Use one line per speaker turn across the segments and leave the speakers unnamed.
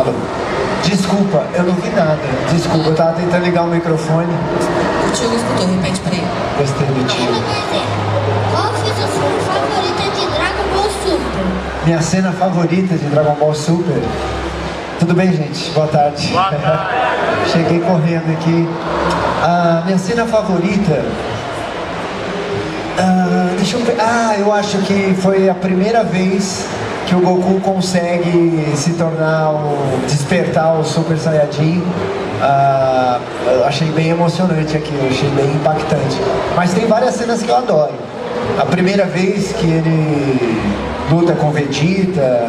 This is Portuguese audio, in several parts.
Alô? Desculpa, eu não vi nada. Desculpa, eu tava tentando ligar o microfone.
O tio escutou, repete pra ele.
Gostei do tio.
Qual foi a sua cena favorita de Dragon Ball Super?
Minha cena favorita de Dragon Ball Super? Tudo bem, gente? Boa tarde.
Boa tarde.
Cheguei correndo aqui. A minha cena favorita... deixa eu ver. Eu acho que foi a primeira vez que o Goku consegue se tornar despertar o Super Saiyajin. Eu achei bem emocionante aquilo, achei bem impactante. Mas tem várias cenas que eu adoro. A primeira vez que ele luta com Vegeta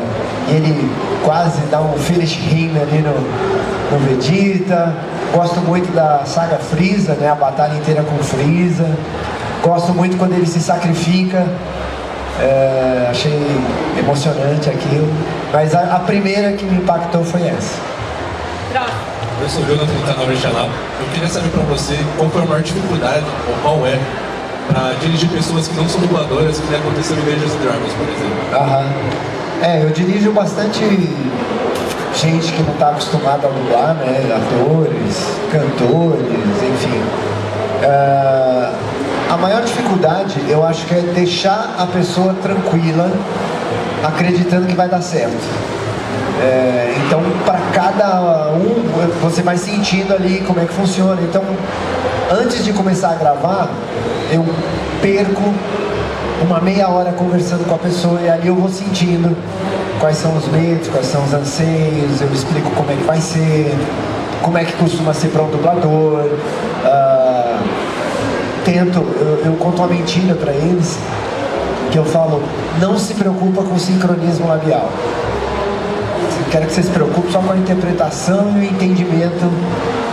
e ele quase dá um finish him ali no Vegeta. Gosto muito da saga Freeza, né? A batalha inteira com Freeza. Gosto muito quando ele se sacrifica. Achei emocionante aquilo. Mas a primeira que me impactou foi essa.
Eu sou o Jonathan do canal Rechalá. Eu queria saber pra você qual foi a maior dificuldade, ou qual é, pra dirigir pessoas que não são dubladoras, que nem aconteceu em Dungeons & Dragons, por exemplo.
Eu dirijo bastante gente que não está acostumada a dublar, né? Atores, cantores, enfim. A maior dificuldade, eu acho que é deixar a pessoa tranquila, acreditando que vai dar certo. Então, para cada um, você vai sentindo ali como é que funciona. Então, antes de começar a gravar, eu perco uma meia hora conversando com a pessoa e ali eu vou sentindo quais são os medos, quais são os anseios, eu explico como é que vai ser, como é que costuma ser para um dublador. Eu conto uma mentira para eles, que eu falo, não se preocupa com o sincronismo labial. Quero que você se preocupe só com a interpretação e o entendimento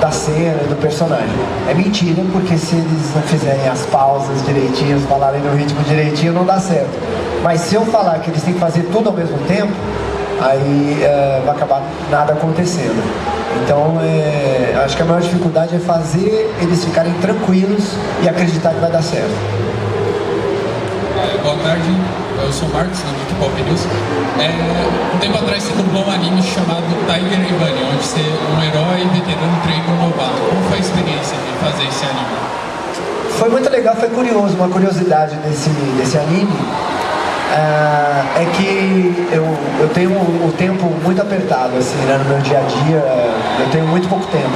da cena, do personagem. É mentira, porque se eles não fizerem as pausas direitinho, falarem no ritmo direitinho, não dá certo. Mas se eu falar que eles têm que fazer tudo ao mesmo tempo, aí vai acabar nada acontecendo. Então, acho que a maior dificuldade é fazer eles ficarem tranquilos e acreditar que vai dar certo.
Boa tarde, eu sou o Marcos, do K-Pop News. Um tempo atrás você dublou um anime chamado Tiger and Bunny, onde você é um herói veterano treina um novato. Como foi a experiência de fazer esse anime?
Foi muito legal, foi curioso. Uma curiosidade desse anime é que eu tenho o tempo muito apertado, assim, né, no meu dia a dia. Eu tenho muito pouco tempo.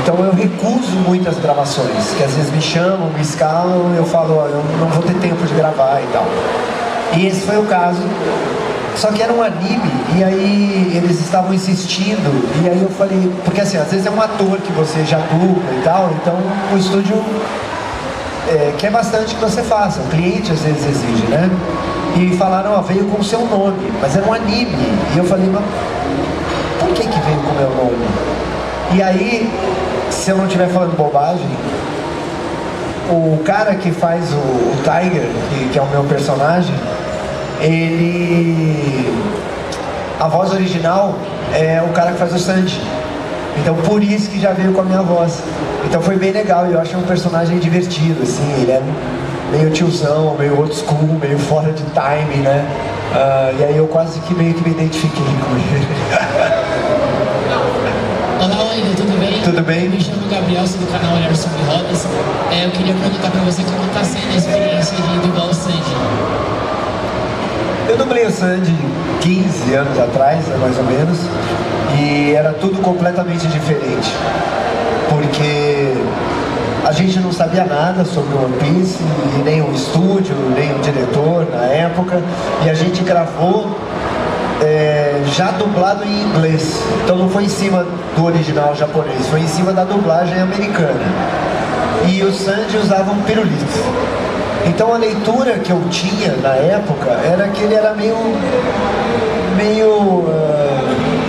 Então eu recuso muitas gravações, que às vezes me chamam, me escalam, eu falo, eu não vou ter tempo de gravar e tal. E esse foi o caso, só que era um anime, e aí eles estavam insistindo, e aí eu falei, porque assim, às vezes é um ator que você já dubla e tal, então o estúdio quer bastante que você faça, o cliente às vezes exige, né? E falaram, veio com o seu nome, mas era um anime, e eu falei, mas por que veio com o meu nome? E aí, se eu não estiver falando bobagem, o cara que faz o Tiger, que é o meu personagem, a voz original é o cara que faz o Sanji. Então por isso que já veio com a minha voz. Então foi bem legal, e eu achei um personagem divertido, assim, ele é meio tiozão, meio old school, meio fora de time, né? E aí eu quase que meio que me identifiquei com ele.
Olá, Wendel, tudo bem?
Tudo bem?
Me chamo Gabriel, sou do canal Olhar Sobre Rodas. Eu queria perguntar pra você como está sendo a experiência de dublar o Sanji.
Eu dublei o Sanji 15 anos atrás, mais ou menos, e era tudo completamente diferente, porque a gente não sabia nada sobre o One Piece, e nem o estúdio, nem o diretor na época, e a gente gravou já dublado em inglês, então não foi em cima do original japonês, foi em cima da dublagem americana. E o Sanji usava um pirulito. Então a leitura que eu tinha na época era que ele era meio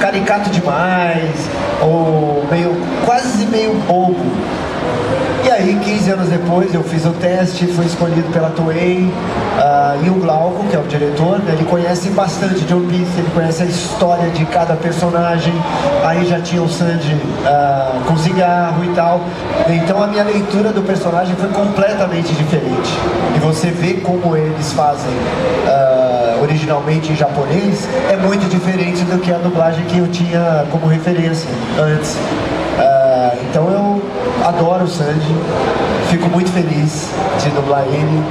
caricato demais, ou quase meio bobo. E aí, 15 anos depois, eu fiz o teste, fui escolhido pela Toei, e o Glauco, que é o diretor, né, ele conhece bastante de One Piece, ele conhece a história de cada personagem, aí já tinha o Sanji com cigarro e tal, então a minha leitura do personagem foi completamente diferente, e você vê como eles fazem originalmente em japonês é muito diferente do que a dublagem que eu tinha como referência antes. Então eu adoro o Sanji, fico muito feliz de dublar ele,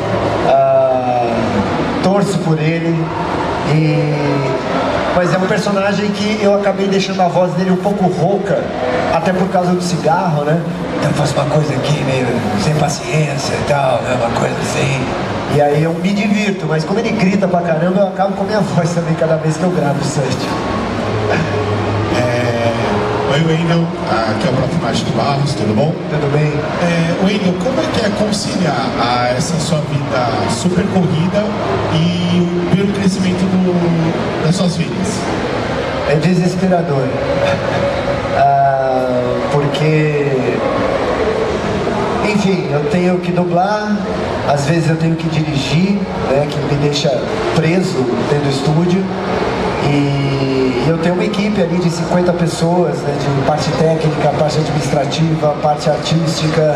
torço por ele, mas é um personagem que eu acabei deixando a voz dele um pouco rouca, até por causa do cigarro, né? Então eu faço uma coisa aqui meio sem paciência e tal, né? Uma coisa assim. E aí eu me divirto, mas como ele grita pra caramba, eu acabo com a minha voz também cada vez que eu gravo o Sanji.
Oi, Wendel, aqui é o próprio Márcio Barros, tudo bom?
Tudo bem?
Wendel, como é que é conciliar essa sua vida super corrida e pelo crescimento das suas vidas?
É desesperador. Porque, enfim, eu tenho que dublar, às vezes eu tenho que dirigir, né, que me deixa preso dentro do estúdio. E eu tenho uma equipe ali de 50 pessoas, né, de parte técnica, parte administrativa, parte artística,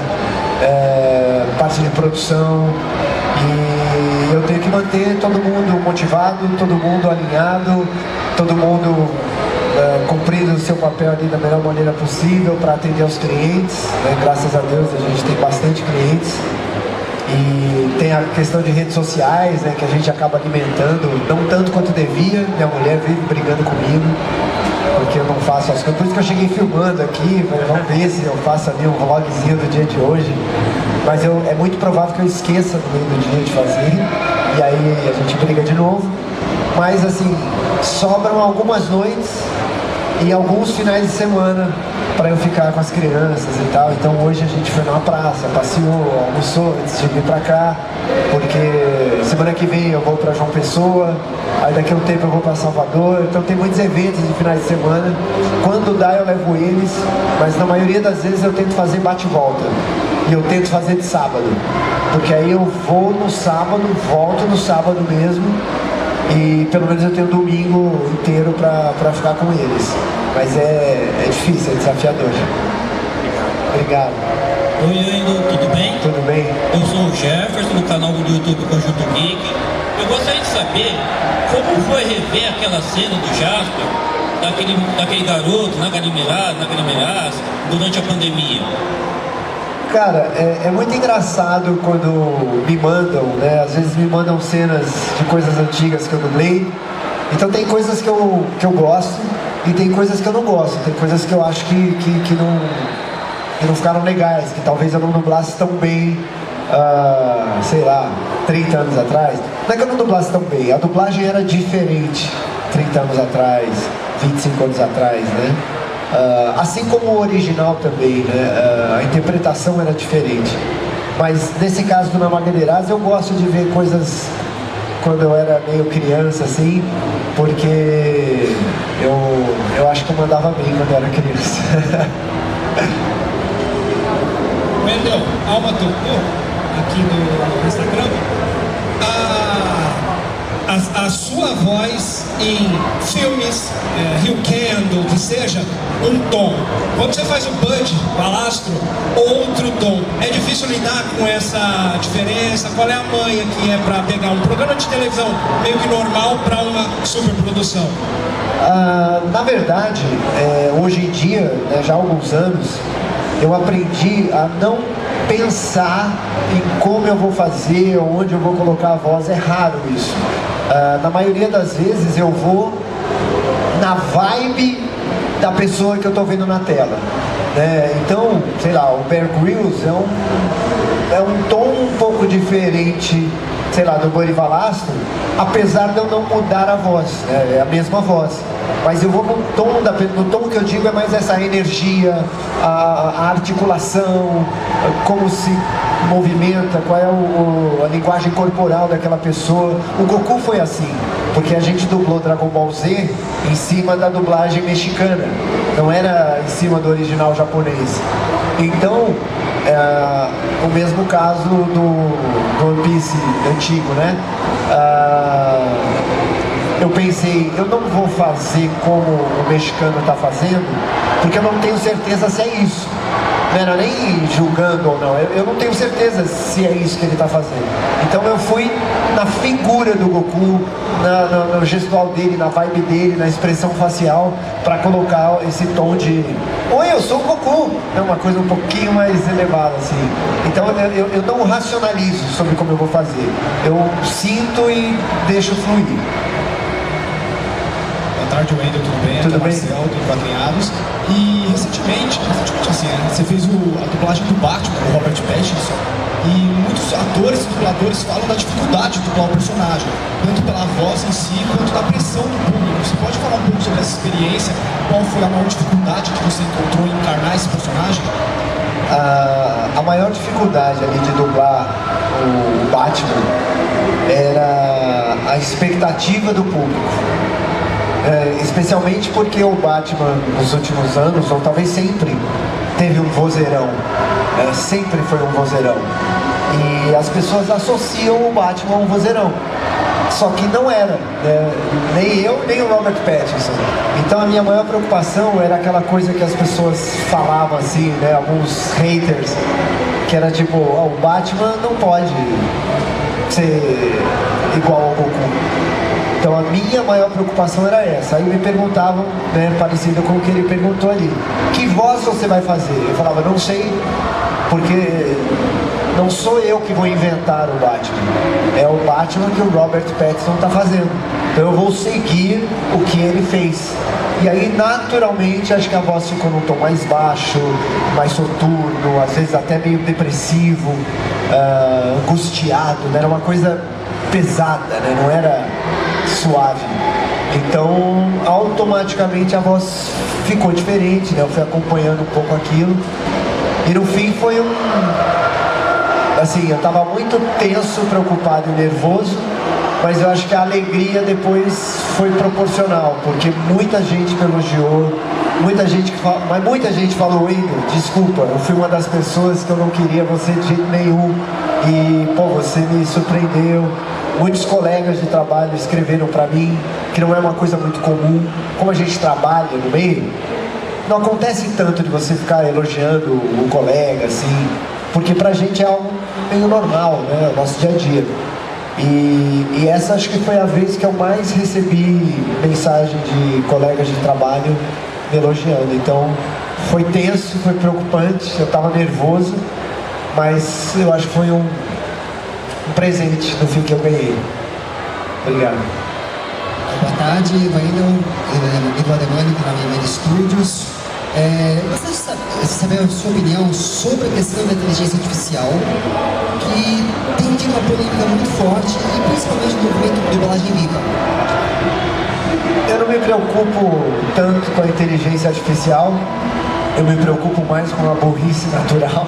parte de produção. E eu tenho que manter todo mundo motivado, todo mundo alinhado, todo mundo cumprindo o seu papel ali da melhor maneira possível para atender aos clientes, né? Graças a Deus a gente tem bastante clientes. E tem a questão de redes sociais, né, que a gente acaba alimentando, não tanto quanto devia. Minha mulher vive brigando comigo, porque eu não faço as coisas. Por isso que eu cheguei filmando aqui, vamos ver se eu faço ali um vlogzinho do dia de hoje. Mas é muito provável que eu esqueça no meio do dia de fazer, e aí a gente briga de novo. Mas assim, sobram algumas noites e alguns finais de semana para eu ficar com as crianças e tal. Então hoje a gente foi numa praça, passeou, almoçou antes de vir pra cá, porque semana que vem eu vou pra João Pessoa, aí daqui a um tempo eu vou pra Salvador. Então tem muitos eventos de finais de semana. Quando dá eu levo eles, mas na maioria das vezes eu tento fazer bate-volta. E eu tento fazer de sábado, porque aí eu vou no sábado, volto no sábado mesmo, e pelo menos eu tenho domingo inteiro pra ficar com eles. Mas é difícil, é desafiador. Obrigado.
Oi, Wendel, tudo bem?
Tudo bem?
Eu sou o Jefferson, do canal do YouTube Conjunto Geek. Eu gostaria de saber como foi rever aquela cena do Jasper, daquele garoto na Galimeraz, durante a pandemia.
Cara, é muito engraçado quando me mandam, né? Às vezes me mandam cenas de coisas antigas que eu dublei. Então tem coisas que eu gosto e tem coisas que eu não gosto. Tem coisas que eu acho que não ficaram legais, que talvez eu não dublasse tão bem, sei lá, 30 anos atrás. Não é que eu não dublasse tão bem, a dublagem era diferente 30 anos atrás, 25 anos atrás, né? Assim como o original também, né? A interpretação era diferente. Mas nesse caso do Na Magalhães, eu gosto de ver coisas quando eu era meio criança, assim, porque eu acho que eu mandava bem quando eu era criança.
Wendel, Alma Tocou, aqui no Instagram, a sua voz em filmes, Rio-Kendo, que seja, um tom. Quando você faz o Bud, Balastro, outro tom. É difícil lidar com essa diferença? Qual é a manha que é para pegar um programa de televisão meio que normal para uma superprodução?
Na verdade, hoje em dia, né, já há alguns anos, eu aprendi a não pensar em como eu vou fazer, onde eu vou colocar a voz. É raro isso. Na maioria das vezes eu vou na vibe da pessoa que eu estou vendo na tela, né? Então, sei lá, o Bear Grylls é um tom um pouco diferente, sei lá, do Buddy Valastro, apesar de eu não mudar a voz, né? É a mesma voz, mas eu vou no tom que eu digo é mais essa energia, a articulação, como se movimenta, qual é a linguagem corporal daquela pessoa. O Goku foi assim, porque a gente dublou Dragon Ball Z em cima da dublagem mexicana, não era em cima do original japonês. Então, o mesmo caso do One Piece antigo, né? Eu pensei, eu não vou fazer como o mexicano está fazendo, porque eu não tenho certeza se é isso. Não era nem julgando ou não, eu não tenho certeza se é isso que ele está fazendo. Então eu fui na figura do Goku, no gestual dele, na vibe dele, na expressão facial, para colocar esse tom de oi, eu sou o Goku, é uma coisa um pouquinho mais elevada assim. Então eu não racionalizo sobre como eu vou fazer, eu sinto e deixo fluir.
Boa tarde, Wendel, tudo bem?
Tudo
Aqui é
bem?
Marcel, do Enquadrinhados. E recentemente assim, você fez a dublagem do Batman, do Robert Pattinson, e muitos atores e dubladores falam da dificuldade de dublar o personagem, tanto pela voz em si, quanto da pressão do público. Você pode falar um pouco sobre essa experiência? Qual foi a maior dificuldade que você encontrou em encarnar esse personagem?
A maior dificuldade ali de dublar o Batman era a expectativa do público. Especialmente porque o Batman nos últimos anos, ou talvez sempre, teve um vozeirão, sempre foi um vozeirão, e as pessoas associam o Batman a um vozeirão, só que não era, nem eu nem o Robert Pattinson. Então a minha maior preocupação era aquela coisa que as pessoas falavam assim, né, alguns haters, que era tipo, o Batman não pode ser igual ao Goku. Então a minha maior preocupação era essa. Aí me perguntavam, né, parecido com o que ele perguntou ali, que voz você vai fazer? Eu falava, não sei, porque não sou eu que vou inventar o Batman. É o Batman que o Robert Pattinson está fazendo. Então eu vou seguir o que ele fez. E aí naturalmente acho que a voz ficou num tom mais baixo, mais soturno, às vezes até meio depressivo, angustiado, né? Era uma coisa pesada, né? Não era suave. Então automaticamente a voz ficou diferente, né? Eu fui acompanhando um pouco aquilo e no fim foi assim, eu tava muito tenso, preocupado e nervoso, mas eu acho que a alegria depois foi proporcional, porque muita gente me elogiou, muita gente falou, Wendel, desculpa, eu fui uma das pessoas que eu não queria você de jeito nenhum e pô, você me surpreendeu. Muitos colegas de trabalho escreveram para mim, que não é uma coisa muito comum. Como a gente trabalha no meio, não acontece tanto de você ficar elogiando o colega, assim, porque pra gente é algo meio normal, né? O nosso dia a dia. E essa acho que foi a vez que eu mais recebi mensagem de colegas de trabalho me elogiando. Então foi tenso, foi preocupante, eu estava nervoso, mas eu acho que foi um presente no fim que eu ganhei. Obrigado.
Boa tarde, Wendel, Ivo Ademani, da Miami Studios. Eu gostaria de saber a sua opinião sobre a questão da inteligência artificial, que tem tido uma polêmica muito forte, e principalmente no movimento de dublagem viva.
Eu não me preocupo tanto com a inteligência artificial, eu me preocupo mais com a burrice natural.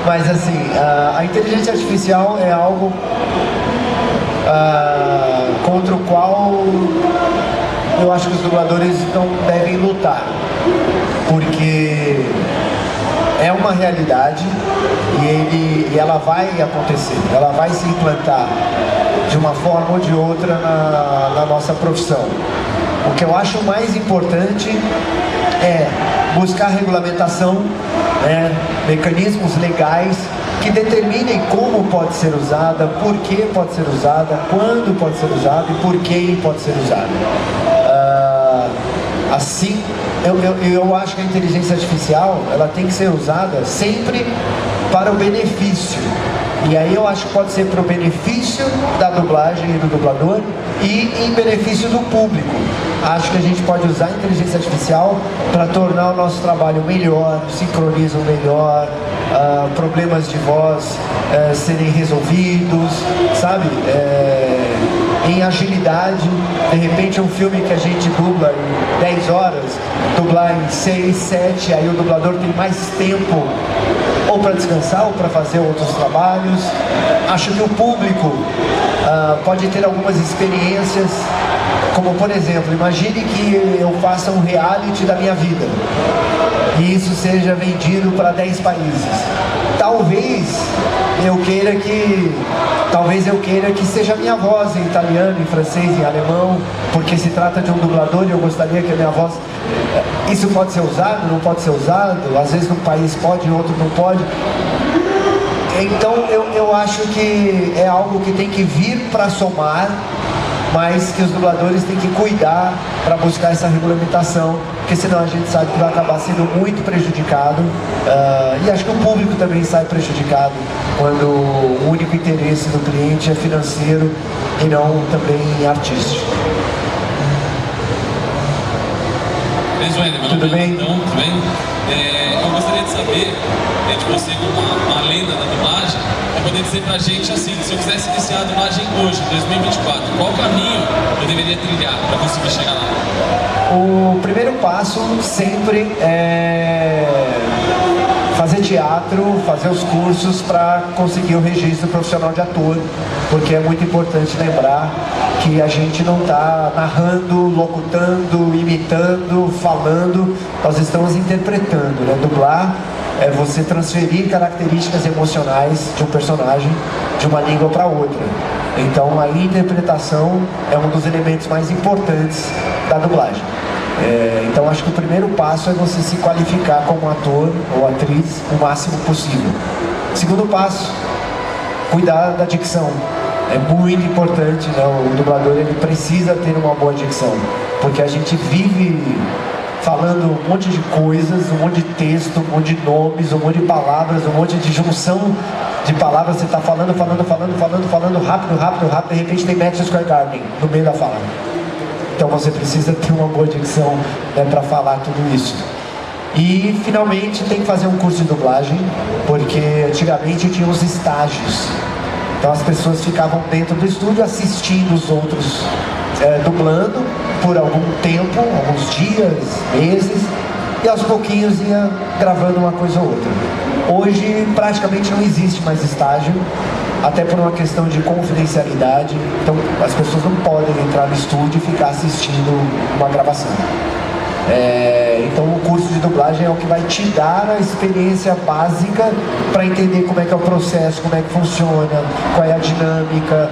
Mas assim, a inteligência artificial é algo contra o qual eu acho que os dubladores não devem lutar, porque é uma realidade e ela vai acontecer, ela vai se implantar de uma forma ou de outra na nossa profissão. O que eu acho mais importante é buscar regulamentação, né, mecanismos legais que determinem como pode ser usada, por que pode ser usada, quando pode ser usada e por quem pode ser usada. Assim, eu acho que a inteligência artificial ela tem que ser usada sempre para o benefício. E aí eu acho que pode ser para o benefício da dublagem e do dublador e em benefício do público. Acho que a gente pode usar a inteligência artificial para tornar o nosso trabalho melhor, sincronizam melhor, problemas de voz serem resolvidos, sabe? Em agilidade, de repente um filme que a gente dubla em 10 horas, dublar em 6, 7, aí o dublador tem mais tempo ou para descansar ou para fazer outros trabalhos. Acho que o público pode ter algumas experiências Como por exemplo, imagine que eu faça um reality da minha vida e isso seja vendido para 10 países. Talvez eu queira que seja a minha voz em italiano, em francês, em alemão, porque se trata de um dublador e eu gostaria que a minha voz... Isso pode ser usado, não pode ser usado, às vezes num país pode, em outro não pode. Então eu acho que é algo que tem que vir para somar, mas que os dubladores têm que cuidar para buscar essa regulamentação, porque senão a gente sabe que vai acabar sendo muito prejudicado, e acho que o público também sai prejudicado quando o único interesse do cliente é financeiro e não também artístico.
Tudo bem? Então, tudo bem? Eu gostaria de saber de você, como uma lenda da dublagem, poder dizer pra gente assim, se eu quisesse iniciar a dublagem hoje, 2024, qual caminho eu deveria trilhar para conseguir chegar lá?
O primeiro passo sempre é fazer teatro, fazer os cursos para conseguir o registro profissional de ator, porque é muito importante lembrar que a gente não está narrando, locutando, imitando, falando, nós estamos interpretando, né? Dublar é você transferir características emocionais de um personagem de uma língua para outra. Então a interpretação é um dos elementos mais importantes da dublagem. Então acho que o primeiro passo é você se qualificar como ator ou atriz o máximo possível. Segundo passo, cuidar da dicção. É muito importante, né? O dublador ele precisa ter uma boa dicção, porque a gente vive falando um monte de coisas, um monte de texto, um monte de nomes, um monte de palavras, um monte de junção de palavras. Você está falando rápido, de repente tem Madison Square Garden no meio da fala. Então você precisa ter uma boa dicção, né, para falar tudo isso. E finalmente tem que fazer um curso de dublagem, porque antigamente tinha os estágios. Então as pessoas ficavam dentro do estúdio assistindo os outros dublando por algum tempo, alguns dias, meses, e aos pouquinhos ia gravando uma coisa ou outra. Hoje praticamente não existe mais estágio, até por uma questão de confidencialidade. Então as pessoas não podem entrar no estúdio e ficar assistindo uma gravação. Então o curso de dublagem é o que vai te dar a experiência básica para entender como é que é o processo, como é que funciona, qual é a dinâmica,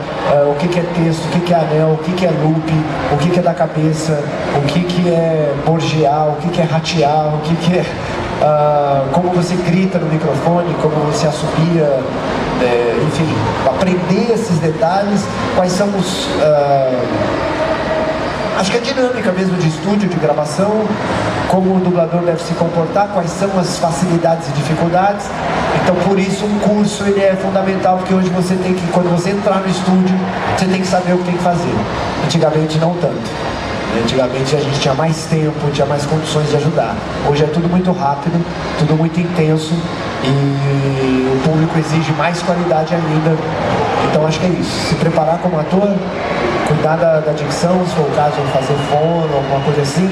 o que é texto, o que é anel, o que é loop, o que é da cabeça, o que é borgear, o que é ratear, o que é como você grita no microfone, como você assobia, enfim, aprender esses detalhes, quais são os... acho que a dinâmica mesmo de estúdio, de gravação, como o dublador deve se comportar, quais são as facilidades e dificuldades. Então por isso um curso ele é fundamental, porque hoje você tem que, quando você entrar no estúdio, você tem que saber o que tem que fazer. Antigamente não tanto. Antigamente a gente tinha mais tempo, tinha mais condições de ajudar. Hoje é tudo muito rápido, tudo muito intenso e o público exige mais qualidade ainda. Então acho que é isso, se preparar como ator, cuidar da dicção, se for o caso, fazer fono, alguma coisa assim,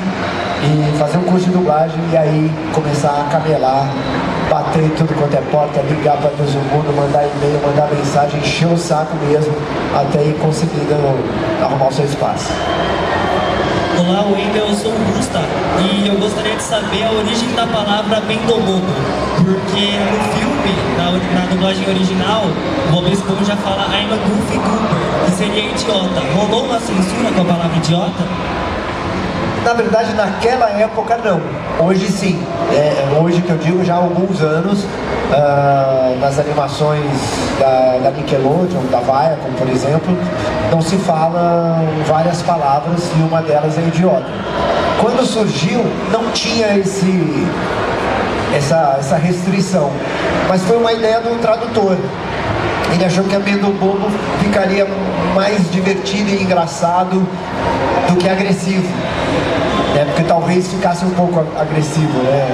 e fazer um curso de dublagem e aí começar a camelar, bater em tudo quanto é porta, ligar para todo mundo, mandar e-mail, mandar mensagem, encher o saco mesmo, até ir conseguindo arrumar o seu espaço.
Olá, Wendel, eu sou o Gusta e eu gostaria de saber a origem da palavra Bendomobo, porque no filme, na dublagem original, o Bob Esponja fala I'm a Goofy Goober, que seria idiota. Rolou uma censura com a palavra idiota?
Na verdade, naquela época não. Hoje sim. Hoje que eu digo, já há alguns anos, nas animações da Nickelodeon, da Viacom, por exemplo, não se fala várias palavras e uma delas é idiota. Quando surgiu, não tinha essa restrição, mas foi uma ideia do tradutor. Ele achou que Amendobobo ficaria mais divertido e engraçado do que agressivo, né? Porque talvez ficasse um pouco agressivo, né?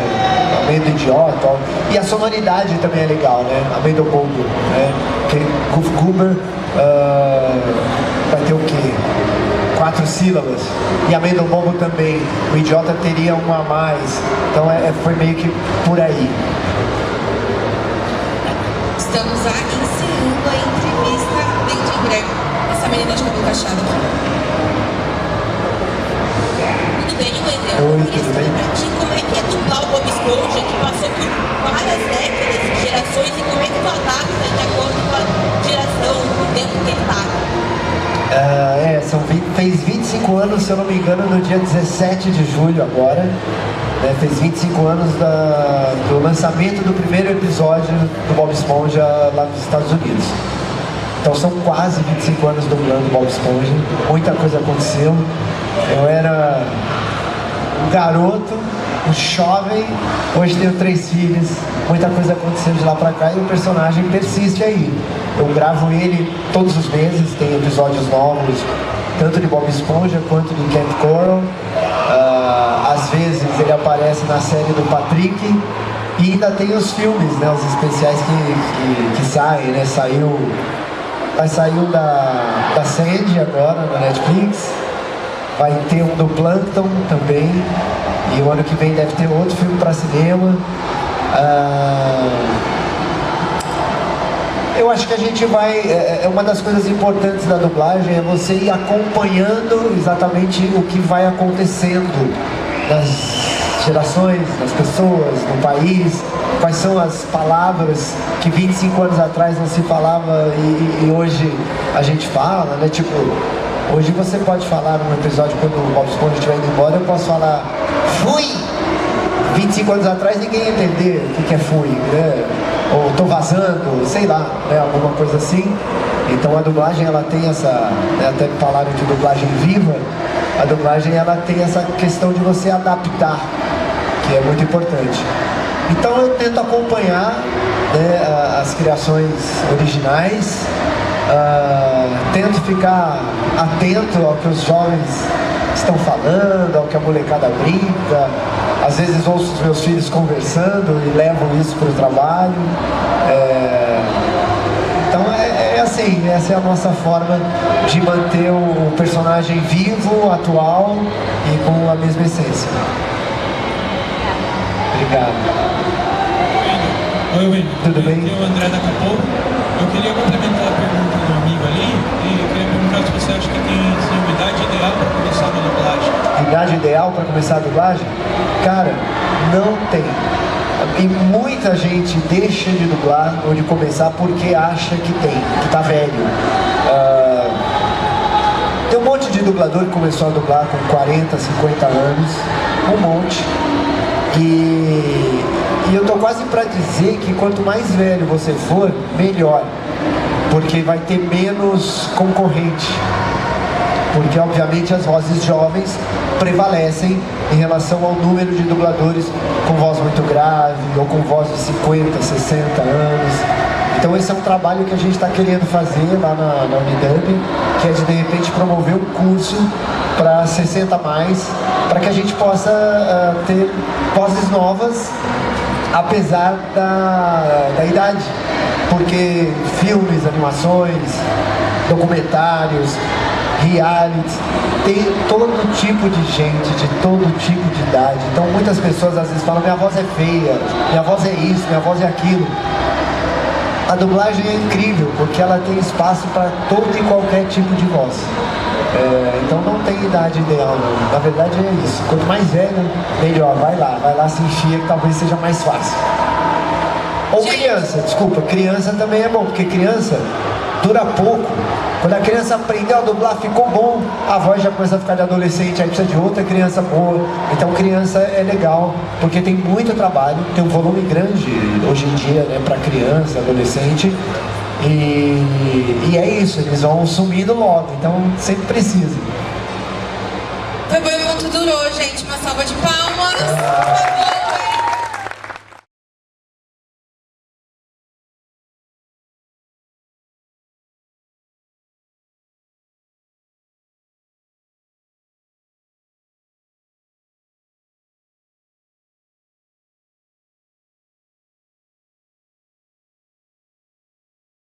Amendo idiota, e a sonoridade também é legal, né? Amendobobo, né? Porque Goof Goober vai ter o quê? 4 sílabas, e Amendobobo também, o idiota teria uma a mais, então foi meio que por aí.
Estamos encerrando a entrevista bem de breve. Essa menina de cabelo cacheado aqui.
Oi, tudo bem?
Como é que é dublar o Bob Esponja, que passou por várias décadas, gerações, e como é que tu adapta de acordo com a geração, o tempo que ele tá?
Fez 25 anos, se eu não me engano, no dia 17 de julho agora. Fez 25 anos do lançamento do primeiro episódio do Bob Esponja lá nos Estados Unidos. Então são quase 25 anos dublando Bob Esponja. Muita coisa aconteceu. Eu era um garoto, um jovem, hoje tenho 3 filhos. Muita coisa aconteceu de lá pra cá e o personagem persiste aí. Eu gravo ele todos os meses, tem episódios novos, tanto de Bob Esponja quanto de Camp Coral. Às vezes ele aparece na série do Patrick e ainda tem os filmes, né, os especiais que saem, né? Vai sair um da Sandy agora na Netflix, vai ter um do Plankton também, e o ano que vem deve ter outro filme para cinema. Eu acho que a gente vai... uma das coisas importantes da dublagem é você ir acompanhando exatamente o que vai acontecendo nas gerações, nas pessoas, no país, quais são as palavras que 25 anos atrás não se falava e hoje a gente fala, né? Tipo, hoje você pode falar num episódio, quando o Bob Esponja estiver indo embora, eu posso falar fui! 25 anos atrás ninguém ia entender o que é fui, né? Ou tô vazando, sei lá, né? Alguma coisa assim. Então a dublagem, ela tem essa, né? Até falaram de dublagem viva, a dublagem, ela tem essa questão de você adaptar, que é muito importante. Então eu tento acompanhar, né, as criações originais, tento ficar atento ao que os jovens estão falando, ao que a molecada brinca. Às vezes ouço os meus filhos conversando e levo isso para o trabalho. Então assim, essa é a nossa forma de manter o personagem vivo, atual e com a mesma essência. Obrigado.
Oi, Wendel.
Tudo bem?
Aqui é o André da Capô. Eu queria complementar a pergunta do amigo ali e queria perguntar se você acha que tem uma idade ideal para começar a dublagem.
Idade ideal para começar a dublagem? Cara, não tem. E muita gente deixa de dublar ou de começar porque acha que tá velho. Tem um monte de dublador que começou a dublar com 40, 50 anos, um monte. E eu tô quase para dizer que quanto mais velho você for, melhor, porque vai ter menos concorrente. Porque obviamente as vozes jovens prevalecem em relação ao número de dubladores com voz muito grave ou com voz de 50, 60 anos. Então esse é um trabalho que a gente está querendo fazer lá na Unidub, que é de repente promover um curso para 60 mais, para que a gente possa ter vozes novas, apesar da idade. Porque filmes, animações, documentários, reality, tem todo tipo de gente, de todo tipo de idade. Então muitas pessoas às vezes falam, minha voz é feia, minha voz é isso, minha voz é aquilo. A dublagem é incrível, porque ela tem espaço para todo e qualquer tipo de voz. Então não tem idade ideal, não. Na verdade é isso. Quanto mais velho, melhor. Vai lá se enfia, que talvez seja mais fácil. Ou criança, desculpa, criança também é bom, porque criança dura pouco. Quando a criança aprendeu a dublar, ficou bom, a voz já começa a ficar de adolescente, aí precisa de outra criança boa. Então criança é legal, porque tem muito trabalho, tem um volume grande hoje em dia, né, para criança, adolescente. E é isso, eles vão sumindo logo, então sempre precisa.
Foi muito durou, gente, uma salva de palmas.